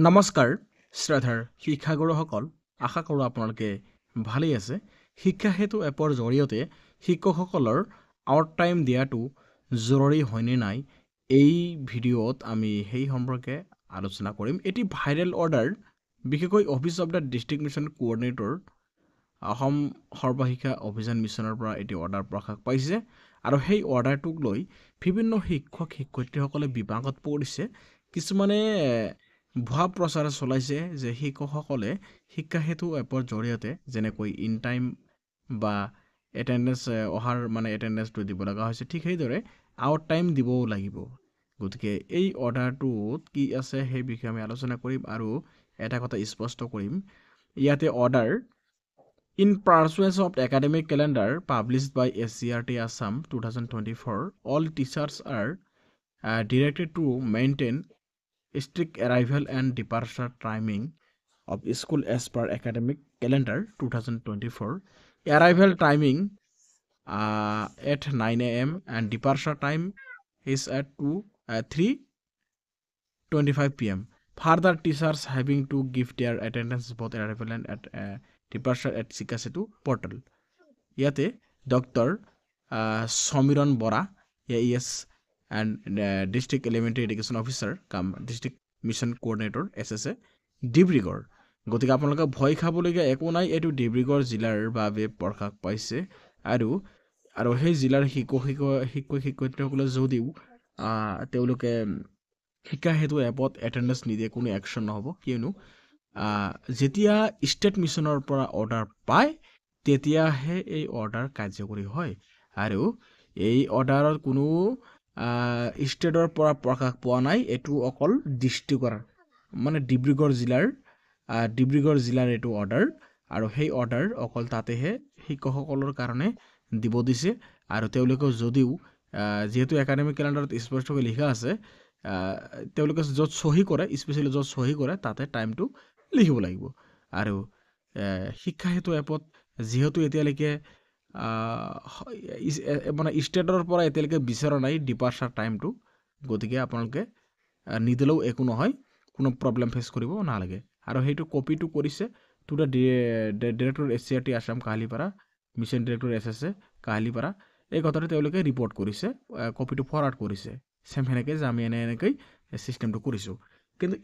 নমস্কাৰ শ্ৰদ্ধাৰ শিক্ষাগুৰুসকল, আশা কৰোঁ আপোনালোকে ভালেই আছে। শিক্ষা সেতু এপৰ জৰিয়তে শিক্ষকসকলৰ আউট টাইম দিয়াটো জৰুৰী হয়নে নাই, এই ভিডিঅ'ত আমি সেই সম্পৰ্কে আলোচনা কৰিম। এটি ভাইৰেল অৰ্ডাৰ, বিশেষকৈ office of the district mission coordinator, Assam Sarva Shiksha Abhiyan মিছনৰ পৰা এটি অৰ্ডাৰ প্ৰকাশ পাইছে আৰু সেই অৰ্ডাৰটোক লৈ বিভিন্ন শিক্ষক শিক্ষয়িত্ৰীসকলে বিপাঙত পৰিছে। কিছুমানে ভুৱা প্ৰচাৰ চলাইছে যে শিক্ষকসকলে শিক্ষা সেতু এপৰ জৰিয়তে যেনেকৈ ইন টাইম বা এটেণ্ডেঞ্চ এটেণ্ডেঞ্চটো দিব লগা হৈছে, ঠিক সেইদৰে আউট টাইম দিবও লাগিব। গতিকে এই অৰ্ডাৰটোত কি আছে সেই বিষয়ে আমি আলোচনা কৰিম আৰু এটা কথা স্পষ্ট কৰিম। ইয়াতে order in pursuance of academic calendar published by SCRT Assam 2024, all teachers are directed to maintain strict arrival and departure timing of school as per academic calendar 2024. Arrival timing at 9 a.m. and departure time is at 3:25 p.m. Further, teachers having to give their attendance both arrival and at departure at Sikha Setu portal. Yate Dr. Somiran Bora, AES and District Elementary Education Officer come District Mission Coordinator SSA Dibrugarh. গতিকে আপোনালোকে ভয় খাবলগীয়া একো নাই, এইটো ডিব্ৰুগড় জিলাৰ বাবে প্ৰকাশ পাইছে আৰু সেই জিলাৰ শিক্ষক শিক্ষয়িত্ৰীসকলে যদিও তেওঁলোকে শিক্ষা সেতু এপত এটেণ্ডেঞ্চ নিদিয়ে, কোনো একশ্যন নহ'ব। কিয়নো যেতিয়া ষ্টেট মিছনৰ পৰা অৰ্ডাৰ পায় তেতিয়াহে এই অৰ্ডাৰ কাৰ্যকৰী হয় আৰু এই অৰ্ডাৰত কোনো ষ্টেটৰ পৰা প্ৰকাশ পোৱা নাই। এইটো অকল ডিষ্ট্ৰিক্টৰ ডিব্ৰুগড় জিলাৰ এইটো অৰ্ডাৰ আৰু সেই অৰ্ডাৰ অকল তাতেহে শিক্ষকসকলৰ কাৰণে দিব দিছে। আৰু তেওঁলোকে যদিও যিহেতু একাডেমিক কেলেণ্ডাৰত স্পষ্টকৈ লিখা আছে, তেওঁলোকে য'ত চহী কৰে, স্পেচিয়েলি য'ত চহী কৰে তাতে টাইমটো লিখিব লাগিব। আৰু শিক্ষা সেতু এপত যিহেতু এতিয়ালৈকে ষ্টেটৰ পৰা এতিয়ালৈকে বিচৰা নাই ডিপাৰ্চাৰ টাইমটো, গতিকে আপোনালোকে নিদিলেও একো নহয়, কোনো প্ৰব্লেম ফেচ কৰিব নালাগে। আৰু সেইটো কপিটো কৰিছে to the director SCRT Assam Kahilipara, mission director SSA Kahilipara. এই কথাটো তেওঁলোকে ৰিপৰ্ট কৰিছে, কপিটো ফৰৱাৰ্ড কৰিছে। চেম সেনেকৈ যে আমি এনেকৈ ছিষ্টেমটো কৰিছোঁ। কিন্তু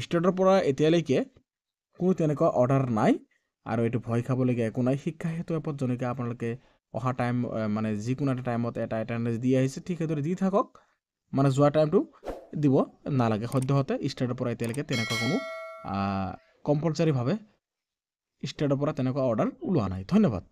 ষ্টেটৰ পৰা এতিয়ালৈকে কোনো তেনেকুৱা অৰ্ডাৰ নাই আৰু এইটো ভয় খাবলগীয়া একো নাই। শিক্ষা সেতু এপত যেনেকৈ আপোনালোকে অহা টাইম যিকোনো এটা টাইমত এটা এটেণ্ডেঞ্চ দি আহিছে, ঠিক সেইদৰে দি থাকক, যোৱা টাইমটো দিব নালাগে। সদ্যহতে ষ্টেটৰ পৰা এতিয়ালৈকে তেনেকুৱা কোনো কম্পালচাৰীভাৱে ষ্টেটৰ পৰা তেনেকুৱা অৰ্ডাৰ ওলোৱা নাই। ধন্যবাদ।